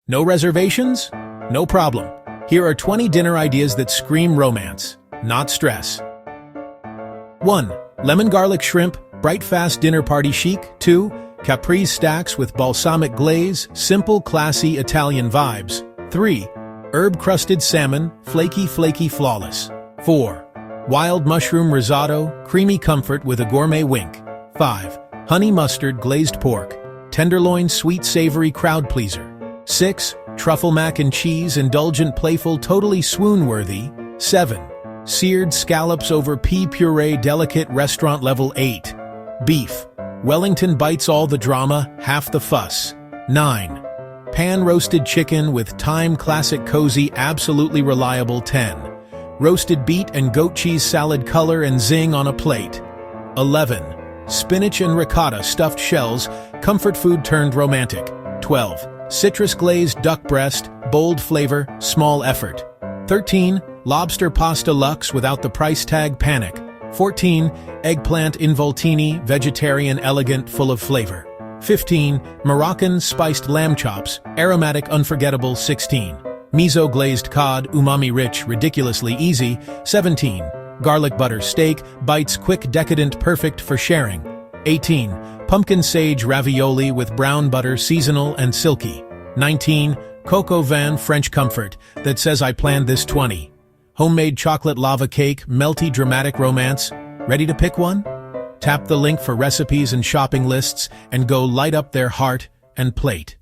No reservations? No problem. Here are 20 dinner ideas that scream romance, not stress. 1. Lemon garlic shrimp, bright fast dinner party chic. 2. Caprese stacks with balsamic glaze, simple classy Italian vibes. 3. Herb-crusted salmon, flaky flawless. 4. Wild mushroom risotto, creamy comfort with a gourmet wink. 5. Honey mustard glazed pork, tenderloin sweet savory crowd pleaser. 6. Truffle mac and cheese, indulgent playful totally swoon-worthy. 7. Seared scallops over pea puree, delicate restaurant level. 8. Beef, Wellington bites, all the drama, half the fuss. 9. Pan-roasted chicken with thyme, classic cozy, absolutely reliable. 10. Roasted beet and goat cheese salad, color and zing on a plate. 11. Spinach and ricotta stuffed shells, comfort food turned romantic. 12. Citrus glazed duck breast, bold flavor, small effort. 13. Lobster pasta luxe without the price tag, panic. 14. Eggplant involtini, vegetarian, elegant, full of flavor. 15. Moroccan spiced lamb chops, aromatic, unforgettable. 16. Miso glazed cod, umami rich, ridiculously easy. 17. Garlic butter steak, bites quick, decadent, perfect for sharing. 18. Pumpkin sage ravioli with brown butter, seasonal and silky. 19. Coco van French comfort that says I planned this. 20. Homemade chocolate lava cake, melty dramatic romance. Ready to pick one? Tap the link for recipes and shopping lists and go light up their heart and plate.